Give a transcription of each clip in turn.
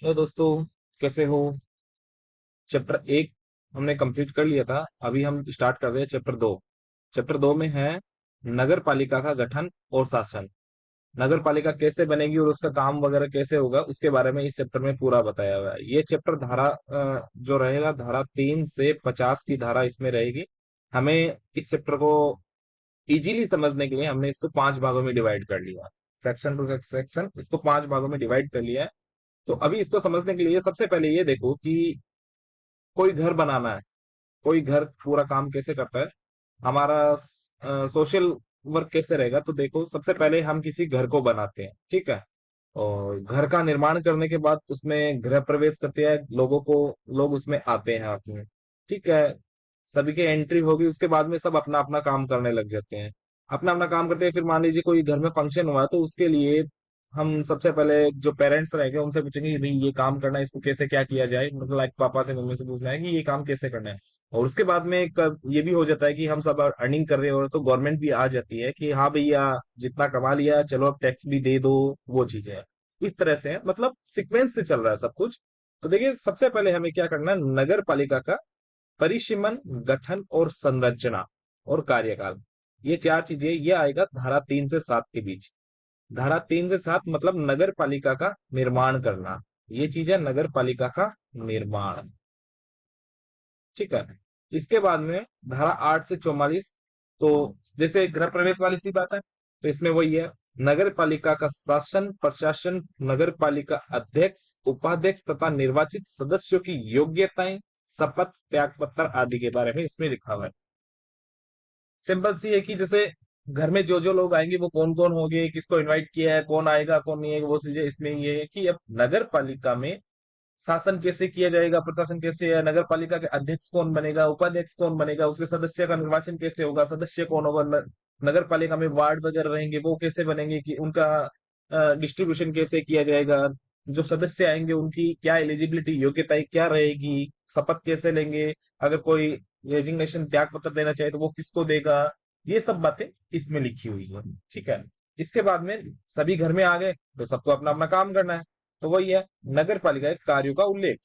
Hello दोस्तों, कैसे हो? चैप्टर एक हमने कंप्लीट कर लिया था। अभी हम स्टार्ट कर रहे हैं चैप्टर दो। चैप्टर दो में है नगर पालिका का गठन और शासन। नगर पालिका कैसे बनेगी और उसका काम वगैरह कैसे होगा उसके बारे में इस चैप्टर में पूरा बताया हुआ है। ये चैप्टर धारा जो रहेगा, धारा 3 से 50 की धारा इसमें रहेगी। हमें इस चैप्टर को इजीली समझने के लिए हमने इसको 5 भागों में डिवाइड कर लिया। सेक्शन टू सेक्शन इसको 5 भागों में डिवाइड कर लिया है। तो अभी इसको समझने के लिए सबसे पहले ये देखो कि कोई घर बनाना है। कोई घर पूरा काम कैसे करता है, हमारा सोशल वर्क कैसे रहेगा। तो देखो, सबसे पहले हम किसी घर को बनाते हैं, ठीक है। और घर का निर्माण करने के बाद उसमें गृह प्रवेश करते हैं लोगों को, लोग उसमें आते हैं अपने, ठीक है। सभी की एंट्री होगी, उसके बाद में सब अपना अपना काम करने लग जाते हैं। अपना अपना काम करते हैं, फिर मान लीजिए कोई घर में फंक्शन हुआ तो उसके लिए हम सबसे पहले जो पेरेंट्स रहेंगे उनसे पूछेंगे कि भाई ये काम करना है, इसको कैसे क्या किया जाए, मतलब लाइक पापा से मम्मी से पूछना है कि ये काम कैसे करना है। और उसके बाद में ये भी हो जाता है कि हम सब अर्निंग कर रहे हो तो गवर्नमेंट भी आ जाती है कि हाँ भैया जितना कमा लिया चलो अब टैक्स भी दे दो। वो चीजें है इस तरह से है, मतलब सीक्वेंस से चल रहा है सब कुछ। तो देखिए, सबसे पहले हमें क्या करना है, नगर पालिका का परिसीमन, गठन और संरचना और कार्यकाल। ये चार चीजें, ये आएगा धारा 3 से 7 के बीच। धारा 3 से 7 मतलब नगर पालिका का निर्माण करना। ये चीज है नगर पालिका का निर्माण, ठीक है। इसके बाद में धारा 8 से 44, तो जैसे गृह प्रवेश वाली सी बात है, तो इसमें वही है। नगर पालिका का शासन प्रशासन, नगर पालिका अध्यक्ष उपाध्यक्ष तथा निर्वाचित सदस्यों की योग्यताएं, शपथ त्याग पत्र आदि के बारे में इसमें लिखा हुआ है। सिंपल सी है कि जैसे घर में जो जो लोग आएंगे वो कौन कौन होंगे, किसको इनवाइट किया है, कौन आएगा कौन नहीं आएगा, वो चीजें इसमें ये है कि अब नगर पालिका में शासन कैसे किया जाएगा, प्रशासन कैसे है, नगर पालिका के अध्यक्ष कौन बनेगा, उपाध्यक्ष कौन बनेगा, उसके सदस्य का निर्वाचन कैसे होगा, सदस्य कौन होगा, नगर पालिका में वार्ड वगैरह रहेंगे वो कैसे बनेंगे, कि उनका डिस्ट्रीब्यूशन कैसे किया जाएगा, जो सदस्य आएंगे उनकी क्या एलिजिबिलिटी योग्यताएं क्या रहेगी, शपथ कैसे लेंगे, अगर कोई रेजिग्नेशन त्याग पत्र देना चाहे तो वो किसको देगा। ये सब बातें इसमें लिखी हुई है, ठीक है। इसके बाद में सभी घर में आ गए तो सबको अपना अपना काम करना है। तो वही है नगर पालिका के कार्यों का उल्लेख।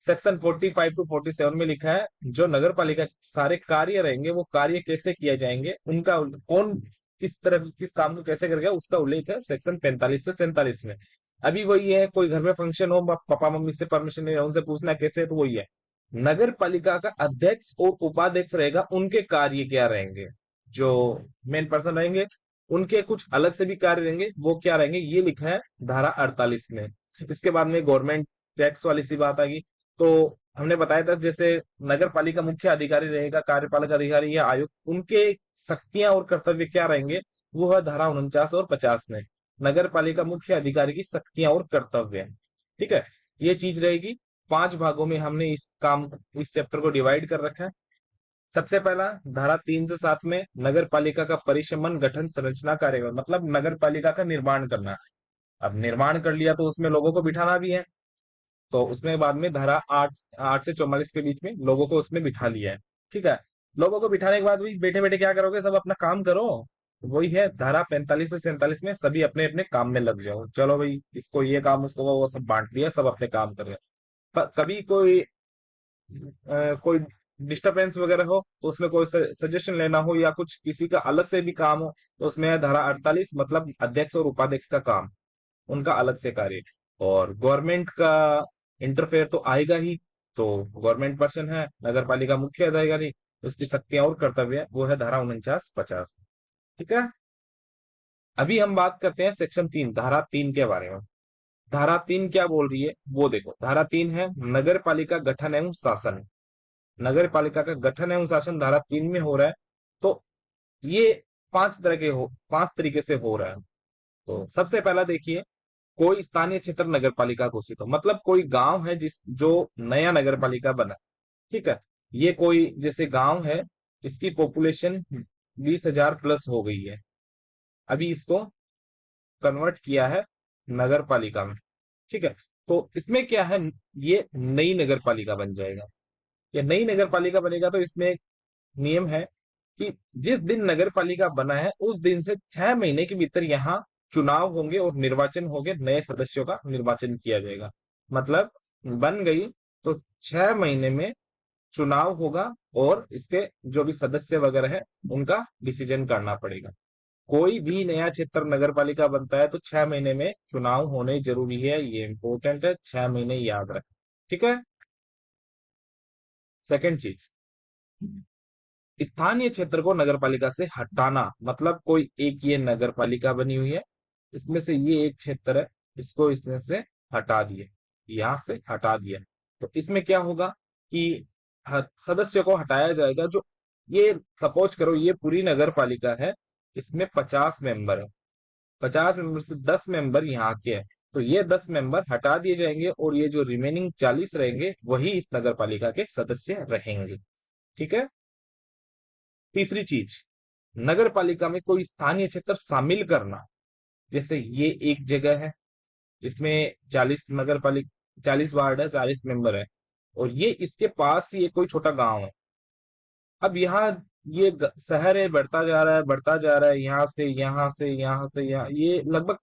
सेक्शन 45 to 47 में लिखा है जो नगर पालिका के सारे कार्य रहेंगे वो कार्य कैसे किए जाएंगे, उनका कौन किस तरह किस काम को कैसे करेगा उसका उल्लेख है सेक्शन 45 से 47 में। अभी वही है, कोई घर में फंक्शन हो, पापा मम्मी से परमिशन नहीं है, उनसे पूछना कैसे है, तो वही है नगर पालिका का अध्यक्ष और उपाध्यक्ष रहेगा, उनके कार्य क्या रहेंगे, जो मेन पर्सन रहेंगे उनके कुछ अलग से भी कार्य रहेंगे, वो क्या रहेंगे ये लिखा है धारा 48 में। इसके बाद में गवर्नमेंट टैक्स वाली सी बात आ गई। तो हमने बताया था जैसे नगर पालिका मुख्य अधिकारी रहेगा, कार्यपालक अधिकारी या आयुक्त, उनके शक्तियां और कर्तव्य क्या रहेंगे, वो है धारा 49 और 50 में। नगर पालिका मुख्य अधिकारी की शक्तियां और कर्तव्य, ठीक है। ये चीज रहेगी। 5 भागों में हमने इस चैप्टर को डिवाइड कर रखा है। सबसे पहला धारा 3 से 7 में नगर पालिका का परिशमन गठन संरचना कार्यक्रम, मतलब नगर पालिका का निर्माण करना। अब निर्माण कर लिया तो उसमें लोगों को बिठाना भी है। तो उसमें बाद में धारा 8 से 44 के बीच में लोगों को उसमें बिठा लिया है, ठीक है। लोगों को बिठाने के बाद भी बैठे बैठे क्या करोगे, सब अपना काम करो। वही है धारा 45 से 47 में सभी अपने अपने काम में लग जाओ, चलो भाई इसको ये काम उसको वो सब बांट दिया, सब अपने काम कर रहे हैं। कभी कोई डिस्टरबेंस वगैरह हो तो उसमें कोई सजेशन लेना हो या कुछ किसी का अलग से भी काम हो तो उसमें है धारा 48, मतलब अध्यक्ष और उपाध्यक्ष का काम, उनका अलग से कार्य। और गवर्नमेंट का इंटरफेयर तो आएगा ही। तो गवर्नमेंट पर्सन है नगर पालिका मुख्य अधिकारी, उसकी शक्तियां और कर्तव्य वो है धारा 49 50, ठीक है। अभी हम बात करते हैं सेक्शन 3 धारा 3 के बारे में। धारा 3 क्या बोल रही है वो देखो। धारा 3 है नगर पालिका गठन एवं शासन। नगर पालिका का गठन एवं शासन धारा 3 में हो रहा है। तो ये 5 तरीके से हो रहा है। तो सबसे पहला देखिए, कोई स्थानीय क्षेत्र नगर पालिका घोषित हो, मतलब कोई गांव है जिस जो नया नगर पालिका बना, ठीक है। ये कोई जैसे गांव है, इसकी पॉपुलेशन 20,000 प्लस हो गई है, अभी इसको कन्वर्ट किया है नगर पालिका में, ठीक है। तो इसमें क्या है, ये नई नगर पालिका बन जाएगा। ये नई नगर पालिका बनेगा तो इसमें एक नियम है कि जिस दिन नगर पालिका बना है उस दिन से 6 महीने के भीतर यहाँ चुनाव होंगे और निर्वाचन होंगे, नए सदस्यों का निर्वाचन किया जाएगा। मतलब बन गई तो 6 महीने में चुनाव होगा और इसके जो भी सदस्य वगैरह है उनका डिसीजन करना पड़ेगा। कोई भी नया क्षेत्र नगर पालिका बनता है तो 6 महीने में चुनाव होने जरूरी है, ये इंपॉर्टेंट है, 6 महीने याद रखें। ठीक है। सेकंड चीज, स्थानीय क्षेत्र को नगर पालिका से हटाना, मतलब कोई एक ये नगर पालिका बनी हुई है, इसमें से ये एक क्षेत्र है, इसको इसमें से हटा दिए, यहां से हटा दिया, तो इसमें क्या होगा कि सदस्य को हटाया जाएगा। जो ये सपोज करो ये पूरी नगर पालिका है, इसमें 50 मेंबर है, 50 मेंबर से 10 मेंबर यहाँ के हैं, तो ये 10 मेंबर हटा दिए जाएंगे और ये जो रिमेनिंग 40 रहेंगे वही इस नगर पालिका के सदस्य रहेंगे। ठीक है। तीसरी चीज, नगर पालिका में कोई स्थानीय क्षेत्र शामिल करना। जैसे ये एक जगह है, इसमें 40 नगर पालिका, 40 वार्ड है, 40 मेंबर है, और ये इसके पास ही एक कोई छोटा गांव है। अब यहाँ ये शहर है, बढ़ता जा रहा है, बढ़ता जा रहा है, यहाँ से यहाँ से यहाँ से यहाँ, ये लगभग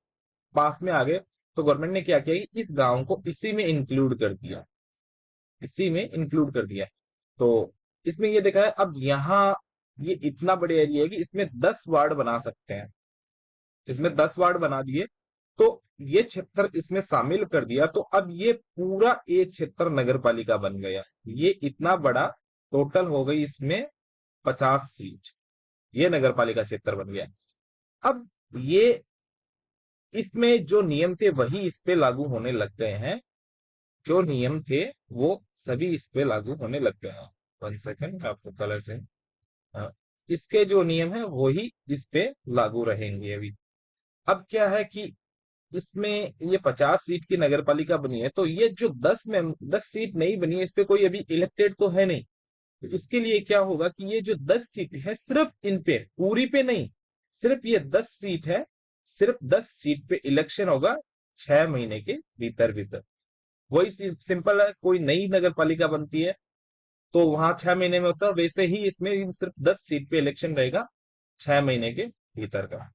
पास में आ गए। तो गवर्नमेंट ने क्या किया कि इस गांव को इसी में इंक्लूड कर दिया, इसी में इंक्लूड कर दिया। तो इसमें ये देखा है, अब यहाँ ये इतना बड़े एरिया है कि इसमें 10 वार्ड बना सकते हैं, इसमें 10 वार्ड बना दिए, तो ये क्षेत्र इसमें शामिल कर दिया, तो अब ये पूरा एक क्षेत्र नगर पालिका बन गया। ये इतना बड़ा, टोटल हो गई इसमें 50 सीट, ये नगर पालिका क्षेत्र बन गया। अब ये इसमें जो नियम थे वही इस पे लागू होने लग गए हैं, जो नियम थे वो सभी इस पे लागू होने लग गए हैं। 1 सेकेंड, आपको कलर से, हाँ, इसके जो नियम है वही इस पे लागू रहेंगे अभी। अब क्या है कि इसमें ये 50 सीट की नगर पालिका बनी है, तो ये जो 10 सीट नहीं बनी है, इस पे कोई अभी इलेक्टेड तो है नहीं। तो इसके लिए क्या होगा कि ये जो 10 सीट है, सिर्फ इन पे, पूरी पे नहीं, सिर्फ ये 10 सीट है, सिर्फ 10 सीट पे इलेक्शन होगा 6 महीने के भीतर भीतर। वही सिंपल है, कोई नई नगर पालिका बनती है तो वहां 6 महीने में होता है, वैसे ही इसमें सिर्फ 10 सीट पे इलेक्शन रहेगा 6 महीने के भीतर का।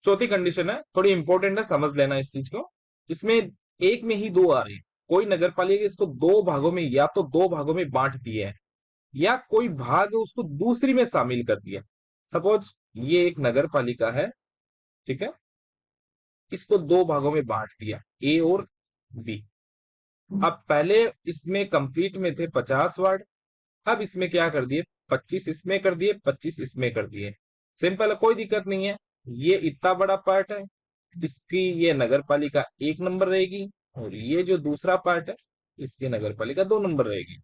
चौथी कंडीशन है, थोड़ी इंपॉर्टेंट है, समझ लेना इस चीज को। इसमें एक में ही दो आ रही है, कोई नगर पालिका इसको दो भागों में, या तो दो भागों में बांट दिए है, या कोई भाग उसको दूसरी में शामिल कर दिया। सपोज ये एक नगर पालिका है, ठीक है, इसको दो भागों में बांट दिया, ए और बी। अब पहले इसमें कंप्लीट में थे 50 वार्ड, अब इसमें क्या कर दिए, 25 इसमें कर दिए, 25 इसमें कर दिए। सिंपल है, कोई दिक्कत नहीं है। ये इतना बड़ा पार्ट है, इसकी ये नगर पालिका 1 नंबर रहेगी, और ये जो दूसरा पार्ट है इसकी नगर पालिका 2 नंबर रहेगी।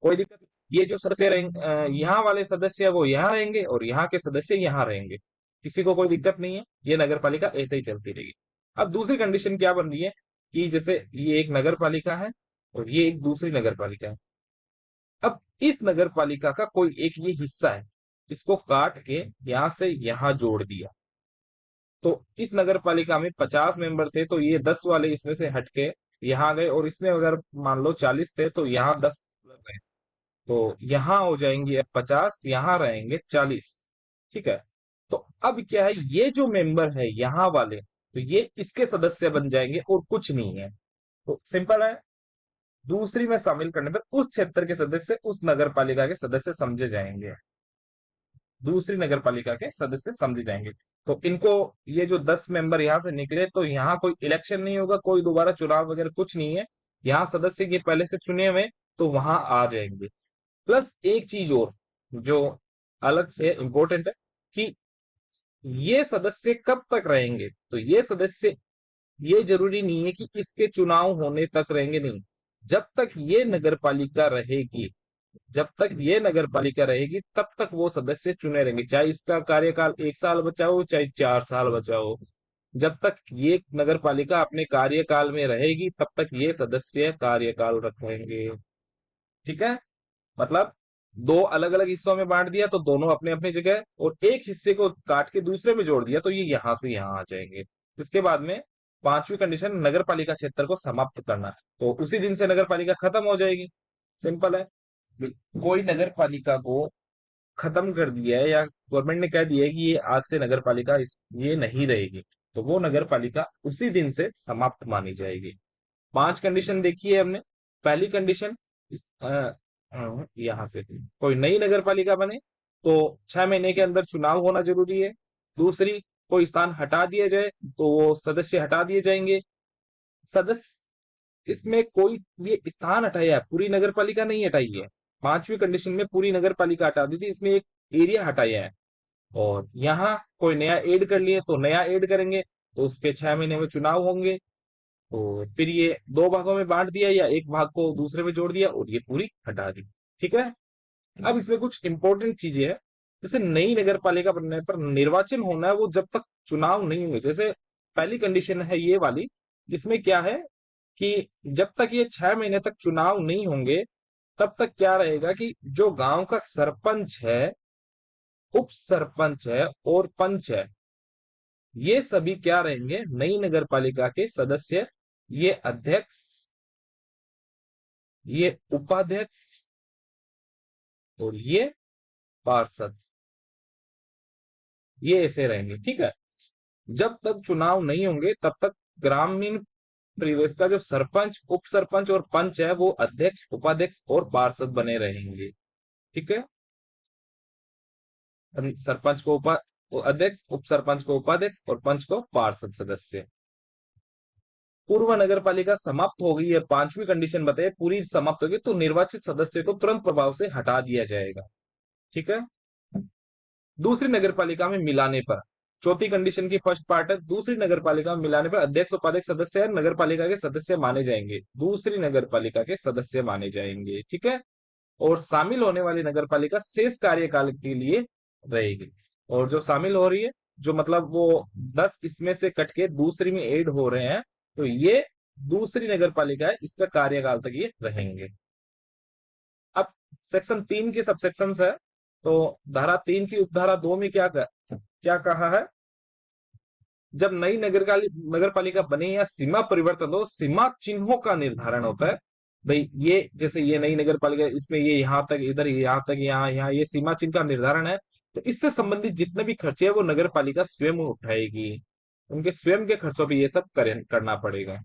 कोई दिक्कत नहीं। ये जो सदस्य रहेंगे, यहाँ वाले सदस्य वो यहाँ रहेंगे और यहाँ के सदस्य यहाँ रहेंगे, किसी को कोई दिक्कत नहीं है, ये नगर पालिका ऐसे ही चलती रहेगी। अब दूसरी कंडीशन क्या बन रही है कि जैसे ये एक नगर पालिका है और ये एक दूसरी नगर पालिका है। अब इस नगर पालिका का कोई एक ये हिस्सा है, इसको काट के यहां से यहां जोड़ दिया, तो इस नगर पालिका में 50 मेंबर थे, तो ये 10 वाले इसमें से हटके यहाँ गए, और इसमें अगर मान लो 40 थे तो यहाँ 10 गए, तो यहाँ हो जाएंगे 50, यहाँ रहेंगे 40। ठीक है। तो अब क्या है, ये जो मेंबर है यहाँ वाले, तो ये इसके सदस्य बन जाएंगे और कुछ नहीं है। तो सिंपल है, दूसरी में शामिल करने पर उस क्षेत्र के सदस्य उस नगर पालिका के सदस्य समझे जाएंगे, दूसरी नगर पालिका के सदस्य समझे जाएंगे। तो इनको, ये जो 10 मेंबर यहाँ से निकले, तो यहाँ कोई इलेक्शन नहीं होगा, कोई दोबारा चुनाव वगैरह कुछ नहीं है, यहाँ सदस्य ये पहले से चुने हुए, तो वहां आ जाएंगे। प्लस एक चीज और जो अलग से इंपॉर्टेंट है कि ये सदस्य कब तक रहेंगे, तो ये सदस्य, ये जरूरी नहीं है कि इसके चुनाव होने तक रहेंगे, नहीं, जब तक ये नगर पालिका रहेगी, जब तक ये नगर पालिका रहेगी तब तक वो सदस्य चुने रहेंगे, चाहे इसका कार्यकाल 1 साल बचा हो चाहे 4 साल बचा हो। जब तक ये नगर पालिका अपने कार्यकाल में रहेगी तब तक ये सदस्य कार्यकाल रखेंगे। ठीक है। मतलब दो अलग अलग हिस्सों में बांट दिया तो दोनों अपने अपनी जगह, और एक हिस्से को काट के दूसरे में जोड़ दिया तो ये यहां से यहां आ जाएंगे। इसके बाद में पांचवी कंडीशन, नगर पालिका क्षेत्र को समाप्त करना, तो उसी दिन से नगर पालिका खत्म हो जाएगी। सिंपल है, कोई नगर पालिका को खत्म कर दिया है या गवर्नमेंट ने कह दिया है कि ये आज से नगर पालिका इस ये नहीं रहेगी, तो वो नगर पालिका उसी दिन से समाप्त मानी जाएगी। 5 कंडीशन देखी है हमने। पहली कंडीशन, यहां से कोई नई नगर पालिका बने तो 6 महीने के अंदर चुनाव होना जरूरी है। दूसरी, कोई स्थान हटा दिया जाए तो वो सदस्य हटा दिए जाएंगे। सदस्य, इसमें कोई ये स्थान हटाया है, पूरी नगर पालिका नहीं हटाई है। 5वीं कंडीशन में पूरी नगर पालिका हटा दी थी, इसमें एक एरिया हटाया है। और यहाँ कोई नया ऐड कर लिए तो नया ऐड करेंगे, तो उसके 6 महीने में चुनाव होंगे। तो फिर ये 2 भागों में बांट दिया या एक भाग को दूसरे में जोड़ दिया और ये पूरी हटा दी। ठीक है। अब इसमें कुछ इंपॉर्टेंट चीजें हैं। जैसे नई नगर पालिका बनने पर निर्वाचन होना है वो जब तक चुनाव नहीं हुए। जैसे पहली कंडीशन है ये वाली, इसमें क्या है कि जब तक ये 6 महीने तक चुनाव नहीं होंगे तब तक क्या रहेगा कि जो गांव का सरपंच है, उप सरपंच है और पंच है, ये सभी क्या रहेंगे, नई नगर पालिका के सदस्य। ये अध्यक्ष, ये उपाध्यक्ष और ये पार्षद, ये ऐसे रहेंगे। ठीक है। जब तक चुनाव नहीं होंगे तब तक ग्रामीण परिवेश का जो सरपंच, उप सरपंच और पंच है वो अध्यक्ष, उपाध्यक्ष और पार्षद बने रहेंगे। ठीक है। सरपंच को अध्यक्ष, उप सरपंच को उपाध्यक्ष और पंच को पार्षद सदस्य। पूर्व नगर पालिका समाप्त हो गई है, 5वीं कंडीशन बताइए, पूरी समाप्त होगी तो निर्वाचित सदस्य को तुरंत प्रभाव से हटा दिया जाएगा। ठीक है। दूसरी नगर पालिका में मिलाने पर, चौथी कंडीशन की फर्स्ट पार्ट है, दूसरी नगर पालिका में मिलाने पर अध्यक्ष उपाध्यक्ष सदस्य नगर पालिका के सदस्य माने जाएंगे, दूसरी नगर पालिका के सदस्य माने जाएंगे। ठीक है। और शामिल होने वाली नगर पालिका शेष कार्यकाल के लिए रहेगी। और जो शामिल हो रही है, जो मतलब वो 10 इसमें से कट के दूसरी में ऐड हो रहे हैं, तो ये दूसरी नगर पालिका है, इसका कार्यकाल तक ये रहेंगे। अब सेक्शन 3 के सब सेक्शंस है। तो धारा 3 की उपधारा 2 में क्या कहा है, जब नई नगर पालिका बने या सीमा परिवर्तन हो, सीमा चिन्हों का निर्धारण होता है। भाई ये जैसे ये नई नगर पालिका, इसमें ये यहां तक, इधर यहां तक, यहाँ ये सीमा चिन्ह का निर्धारण है। तो इससे संबंधित जितने भी खर्चे है वो नगर पालिका स्वयं उठाएगी, उनके स्वयं के खर्चों पे ये सब करना पड़ेगा।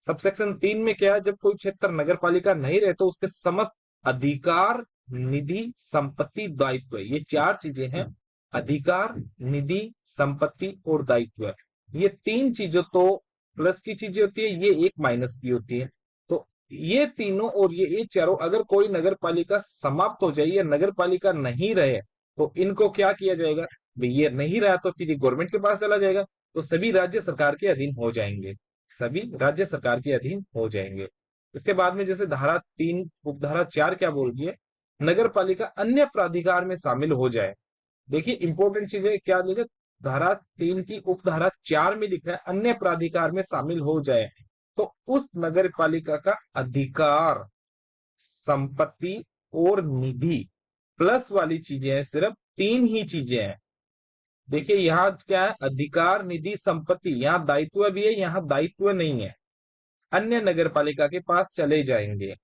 सबसेक्शन 3 में क्या है, जब कोई क्षेत्र नगर पालिका नहीं रहे तो उसके समस्त अधिकार, निधि, संपत्ति, दायित्व, ये 4 चीजें हैं। अधिकार, निधि, संपत्ति और दायित्व, ये 3 चीजें तो प्लस की चीजें होती है, ये एक माइनस की होती है। तो ये तीनों और ये चारों, अगर कोई नगर पालिका समाप्त हो जाए या नगर पालिका नहीं रहे तो इनको क्या किया जाएगा, भाई ये नहीं रहा तो फिर ये गवर्नमेंट के पास चला जाएगा, तो सभी राज्य सरकार के अधीन हो जाएंगे, सभी राज्य सरकार के अधीन हो जाएंगे। इसके बाद में जैसे धारा 3 उपधारा 4 क्या बोल रही है, नगर पालिका अन्य प्राधिकार में शामिल हो जाए। देखिए इंपॉर्टेंट चीज है, क्या लिखा, धारा 3 की उपधारा 4 में लिखा है अन्य प्राधिकार में शामिल हो जाए, तो उस नगर पालिका का अधिकार, संपत्ति और निधि प्लस वाली चीजें हैं, सिर्फ 3 ही चीजें हैं। देखिए यहाँ क्या है, अधिकार, निधि, संपत्ति, यहाँ दायित्व भी है, यहाँ दायित्व नहीं है, अन्य नगर पालिका के पास चले जाएंगे।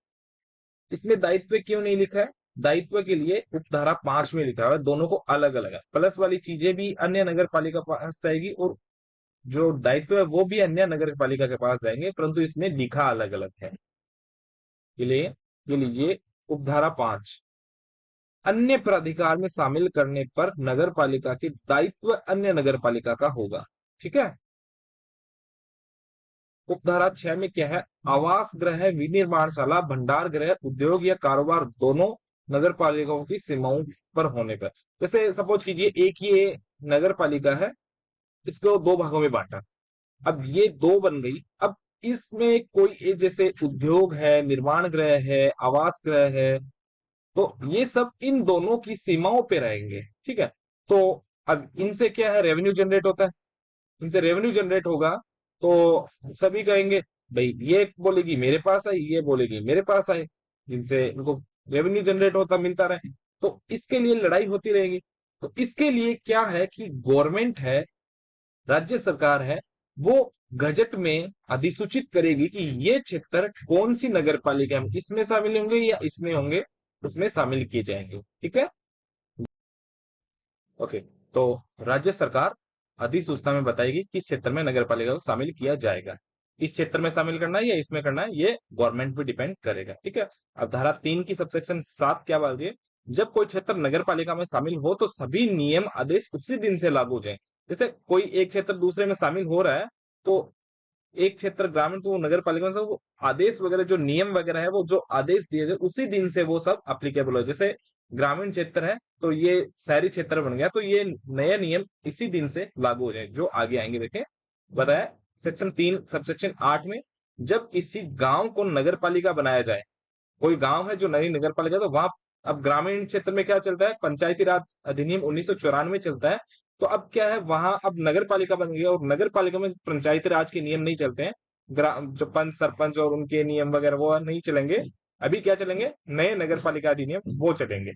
इसमें दायित्व क्यों नहीं लिखा है, दायित्व के लिए उपधारा 5 में लिखा है, दोनों को अलग अलग है। प्लस वाली चीजें भी अन्य नगर पालिका पास जाएगी और जो दायित्व है वो भी अन्य नगर पालिका के पास जाएंगे, परंतु इसमें लिखा अलग अलग है। ये लीजिए उपधारा 5, अन्य प्राधिकार में शामिल करने पर नगर पालिका के दायित्व अन्य नगर पालिका का होगा। ठीक है। उपधारा 6 में क्या है, आवास गृह, विनिर्माणशाला, भंडार गृह, उद्योग या कारोबार दोनों नगर पालिकाओं की सीमाओं पर होने पर। जैसे सपोज कीजिए एक ये नगर पालिका है, इसको 2 भागों में बांटा, अब ये 2 बन गई। अब इसमें कोई जैसे उद्योग है, निर्माण गृह है, आवास गृह है, तो ये सब इन दोनों की सीमाओं पे रहेंगे। ठीक है। तो अब इनसे क्या है, रेवेन्यू जनरेट होता है, इनसे रेवेन्यू जनरेट होगा तो सभी कहेंगे भाई ये बोलेगी मेरे पास आए, ये बोलेगी मेरे पास आए, जिनसे इनको रेवेन्यू जनरेट होता मिलता रहे। तो इसके लिए लड़ाई होती रहेगी। तो इसके लिए क्या है कि गवर्नमेंट है, राज्य सरकार है, वो गजट में अधिसूचित करेगी कि ये क्षेत्र कौन सी नगर पालिका में इसमें शामिल होंगे या इसमें होंगे, उसमें शामिल किए जाएंगे। ठीक है। ओके। तो राज्य सरकार अधिसूचना में बताएगी किस क्षेत्र में नगर पालिका को शामिल किया जाएगा। इस क्षेत्र में शामिल करना है या इसमें करना है, ये गवर्नमेंट पे डिपेंड करेगा। ठीक है। अब धारा 3 की सबसेक्शन 7 क्या बोल रही है? जब कोई क्षेत्र नगर पालिका में शामिल हो तो सभी नियम आदेश उसी दिन से लागू हो जाए। जैसे कोई एक क्षेत्र दूसरे में शामिल हो रहा है, तो एक क्षेत्र ग्रामीण तो नगर पालिका में से वो आदेश वगैरह जो नियम वगैरह है, वो जो आदेश दिए जाए उसी दिन से वो सब अप्लीकेबल हो। जैसे ग्रामीण क्षेत्र है तो ये शहरी क्षेत्र बन गया, तो ये नया नियम इसी दिन से लागू हो जाए। जो आगे आएंगे देखें, बताया सेक्शन 3 सबसेक्शन 8 में, जब किसी गांव को नगर पालिका बनाया जाए, कोई गांव है जो नई नगर पालिका, तो वहां अब ग्रामीण क्षेत्र में क्या चलता है, पंचायती राज अधिनियम 1994 चलता है। तो अब क्या है, वहां अब नगर पालिका बन गया और नगर पालिका में पंचायती राज के नियम नहीं चलते हैं। जो पंच सरपंच और उनके नियम वगैरह वो नहीं चलेंगे। अभी क्या चलेंगे, नए नगर पालिका अधिनियम वो चलेंगे।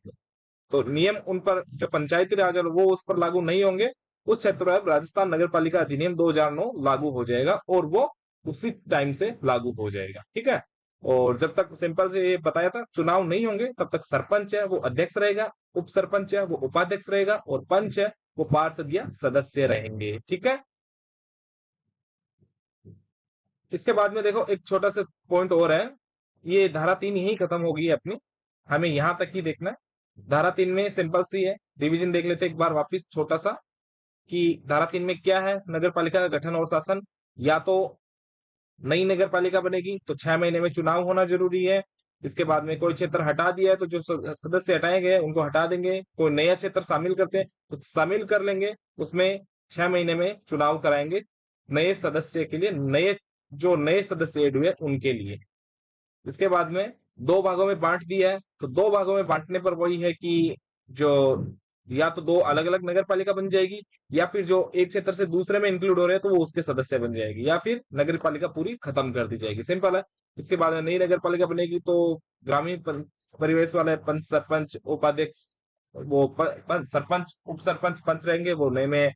तो नियम उन पर जो पंचायती राज है वो उस पर लागू नहीं होंगे। उस क्षेत्र पर राजस्थान नगर पालिका अधिनियम 2009 लागू हो जाएगा और वो उसी टाइम से लागू हो जाएगा। ठीक है। और जब तक सिंपल से ये बताया था, चुनाव नहीं होंगे तब तक सरपंच है वो अध्यक्ष रहेगा, उप सरपंच है वो उपाध्यक्ष रहेगा और पंच है वो पार्षद या सदस्य रहेंगे। ठीक है। इसके बाद में देखो एक छोटा सा पॉइंट और है, ये धारा 3 यही खत्म होगी अपनी, हमें यहां तक ही देखना है। धारा 3 में सिंपल सी है, रिवीजन देख लेते एक बार वापिस छोटा सा, कि धारा 3 में क्या है, नगर पालिका का गठन और शासन। या तो नई नगर पालिका बनेगी तो 6 महीने में चुनाव होना जरूरी है। इसके बाद में कोई क्षेत्र हटा दिया है तो जो सदस्य हटाए गए उनको हटा देंगे, कोई नया क्षेत्र शामिल करते हैं तो शामिल कर लेंगे, उसमें 6 महीने में चुनाव कराएंगे नए सदस्य के लिए, नए जो नए सदस्य एड हुए उनके लिए। इसके बाद में 2 भागों में बांट दिया है, तो 2 भागों में बांटने पर वही है कि जो या तो 2 अलग-अलग नगर पालिका बन जाएगी, या फिर जो एक क्षेत्र से दूसरे में इंक्लूड हो रहे हैं तो वो उसके सदस्य बन जाएगी, या फिर नगर पालिका पूरी खत्म कर दी जाएगी। सिंपल है। इसके बाद में नई नगर पालिका बनेगी तो ग्रामीण परिवेश वाले पंच सरपंच उपाध्यक्ष, वो सरपंच उप सरपंच पंच रहेंगे, वो नए में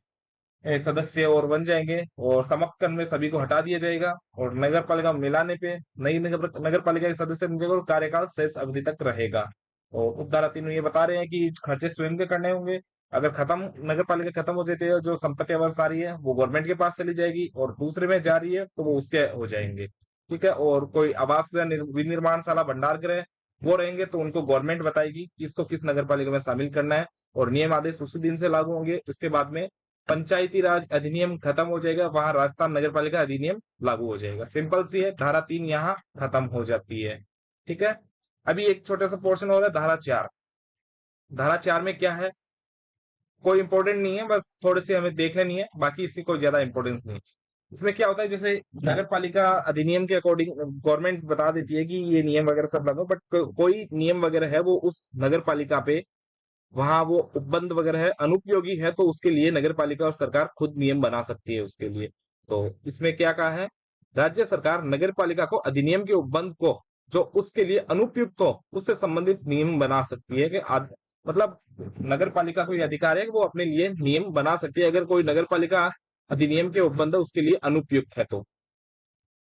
सदस्य और बन जाएंगे, और समाप्त करने में सभी को हटा दिया जाएगा और नगर पालिका मिलाने पे नई नगर पालिका के सदस्य बन जाएगा और कार्यकाल शेष अवधि तक रहेगा। और उपधारा 3 में ये बता रहे हैं कि खर्चे स्वयं के करने होंगे। अगर खत्म नगर पालिका खत्म हो जाती है, जो संपत्ति अवर्स आ रही है वो गवर्नमेंट के पास चली जाएगी, और दूसरे में जा रही है तो वो उसके हो जाएंगे। ठीक है। और कोई आवास गृह विनिर्माणशाला भंडार गृह वो रहेंगे तो उनको गवर्नमेंट बताएगी कि इसको किस नगर पालिका में शामिल करना है, और नियम आदेश उसी दिन से लागू होंगे। इसके बाद में पंचायती राज अधिनियम खत्म हो जाएगा, वहां राजस्थान नगर पालिका अधिनियम लागू हो जाएगा। सिंपल सी है, धारा 3 यहाँ खत्म हो जाती है। ठीक है। अभी एक छोटा सा पोर्शन हो रहा है धारा 4। धारा 4 में क्या है, कोई इंपॉर्टेंट नहीं है, बस थोड़े से हमें देख लेनी है, बाकी इसकी कोई ज्यादा इंपॉर्टेंस नहीं है। इसमें क्या होता है, जैसे नगर पालिका अधिनियम के अकॉर्डिंग गवर्नमेंट बता देती है कि ये नियम वगैरह सब लागू, बट कोई नियम वगैरह है वो उस नगर पालिका पे, वहां वो उपबंध वगैरह है, अनुपयोगी है, तो उसके लिए नगर पालिका और सरकार खुद नियम बना सकती है उसके लिए। तो इसमें क्या कहा है, राज्य सरकार नगर पालिका को अधिनियम के उपबंध को जो उसके लिए अनुपयुक्त हो उससे संबंधित नियम बना सकती है। कि मतलब नगर पालिका को यह अधिकार है कि वो अपने लिए नियम बना सकती है, अगर कोई नगर पालिका अधिनियम के उपबंध उसके लिए अनुपयुक्त है तो।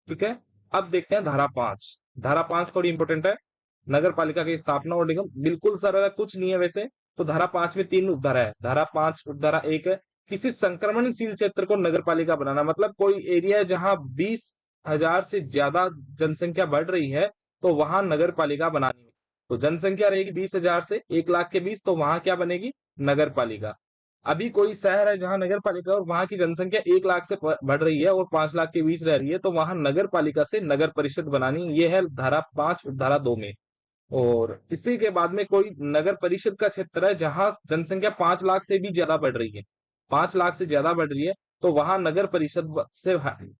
ठीक है। अब देखते हैं धारा 5। धारा 5 थोड़ी इंपॉर्टेंट है, नगर पालिका की स्थापना और निगम, बिल्कुल सरल कुछ नहीं है वैसे। तो धारा 5 में 3 उपधारा है। धारा 5 उपधारा 1 है, किसी संक्रमणशील क्षेत्र को नगर पालिका बनाना, मतलब कोई एरिया जहां 20,000 से ज्यादा जनसंख्या बढ़ रही है तो वहां नगर पालिका बनानी है। तो जनसंख्या रहेगी 20,000 से 1 लाख के बीच, तो वहां क्या बनेगी, नगर पालिका। अभी कोई शहर है जहां नगर पालिका और वहां की जनसंख्या 1 लाख से बढ़ रही है और 5 लाख के बीच रह रही है, तो वहां नगर पालिका से नगर परिषद बनानी, ये है धारा 5 धारा 2 में। और इसी के बाद में कोई नगर परिषद का क्षेत्र है जहां जनसंख्या 5 लाख से भी ज्यादा बढ़ रही है, 5 लाख से ज्यादा बढ़ रही है, तो वहां नगर परिषद से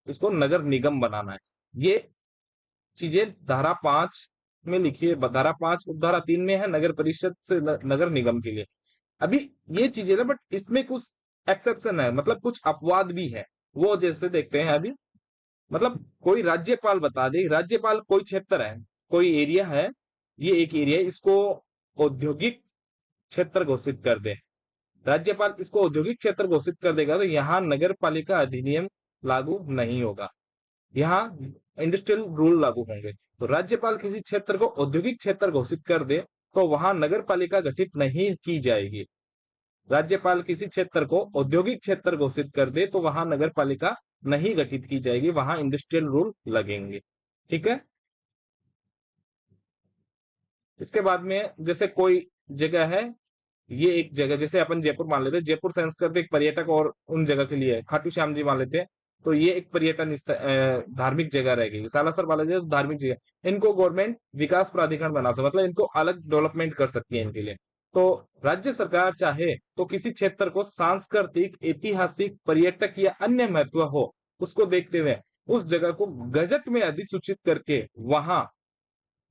उसको नगर निगम बनाना है। ये चीजें धारा 5 में लिखी है। धारा 5 उपधारा 3 में है नगर परिषद से नगर निगम के लिए। अभी ये चीजें ना, बट इसमें कुछ एक्सेप्शन है, मतलब कुछ अपवाद भी है। वो जैसे देखते हैं अभी, मतलब कोई राज्यपाल बता दे, राज्यपाल कोई क्षेत्र है, कोई एरिया है, ये एक एरिया है, इसको औद्योगिक क्षेत्र घोषित कर दे, राज्यपाल इसको औद्योगिक क्षेत्र घोषित कर देगा, तो यहाँ नगर पालिका अधिनियम लागू नहीं होगा, यहाँ इंडस्ट्रियल रूल लागू होंगे। तो राज्यपाल किसी क्षेत्र को औद्योगिक क्षेत्र घोषित कर दे तो वहां नगर पालिका गठित नहीं की जाएगी। राज्यपाल किसी क्षेत्र को औद्योगिक क्षेत्र घोषित कर दे तो वहां नगर पालिका नहीं गठित की जाएगी, वहां इंडस्ट्रियल रूल लगेंगे। ठीक है। इसके बाद में जैसे कोई जगह है, ये एक जगह जैसे अपन जयपुर मान लेते हैं, जयपुर सांस्कृतिक पर्यटक और उन जगह के लिए खाटू श्याम जी मान लेते हैं, तो ये एक पर्यटन धार्मिक जगह रह गई। सालासर बालाजी तो धार्मिक जगह, इनको गवर्नमेंट विकास प्राधिकरण बना सकती, मतलब इनको अलग डेवलपमेंट कर सकती है इनके लिए। तो राज्य सरकार चाहे तो किसी क्षेत्र को सांस्कृतिक, ऐतिहासिक, पर्यटक या अन्य महत्व हो, उसको देखते हुए उस जगह को गजट में अधिसूचित करके वहां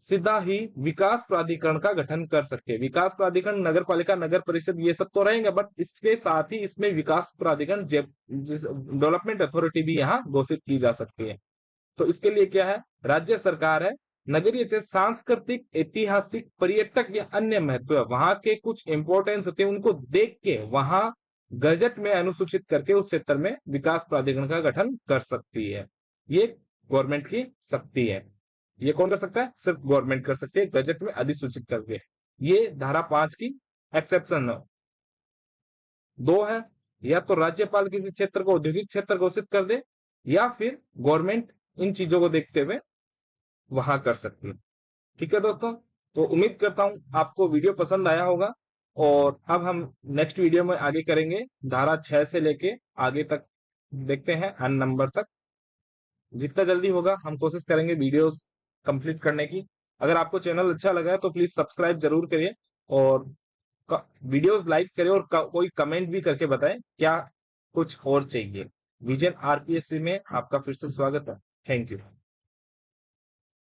सीधा ही विकास प्राधिकरण का गठन कर सकते हैं। विकास प्राधिकरण, नगर पालिका, नगर परिषद, ये सब तो रहेंगे, बट इसके साथ ही इसमें विकास प्राधिकरण, डेवलपमेंट अथॉरिटी भी यहाँ घोषित की जा सकती है। तो इसके लिए क्या है, राज्य सरकार है, नगरीय क्षेत्र सांस्कृतिक, ऐतिहासिक, पर्यटक या अन्य महत्व, वहां के कुछ इंपॉर्टेंस होते हैं, उनको देख के वहां गजट में अनुसूचित करके उस क्षेत्र में विकास प्राधिकरण का गठन कर सकती है। ये गवर्नमेंट की शक्ति है। ये कौन कर सकता है, सिर्फ गवर्नमेंट कर सकती है, गजट में अधिसूचित करके। ये धारा 5 की एक्सेप्शन है। दो है, या तो राज्यपाल किसी क्षेत्र को औद्योगिक क्षेत्र घोषित कर दे, या फिर गवर्नमेंट इन चीजों को देखते हुए वहां कर सकती है। ठीक है दोस्तों, तो उम्मीद करता हूं आपको वीडियो पसंद आया होगा, और अब हम नेक्स्ट वीडियो में आगे करेंगे धारा 6 से लेके आगे तक, देखते हैं अन नंबर तक। जितना जल्दी होगा हम कोशिश करेंगे वीडियोस कंप्लीट करने की। अगर आपको चैनल अच्छा लगा है तो प्लीज सब्सक्राइब जरूर करिए, और वीडियोस लाइक करें, और कोई कमेंट भी करके बताएं क्या कुछ और चाहिए। विजन आरपीएससी में आपका फिर से स्वागत है। Thank you.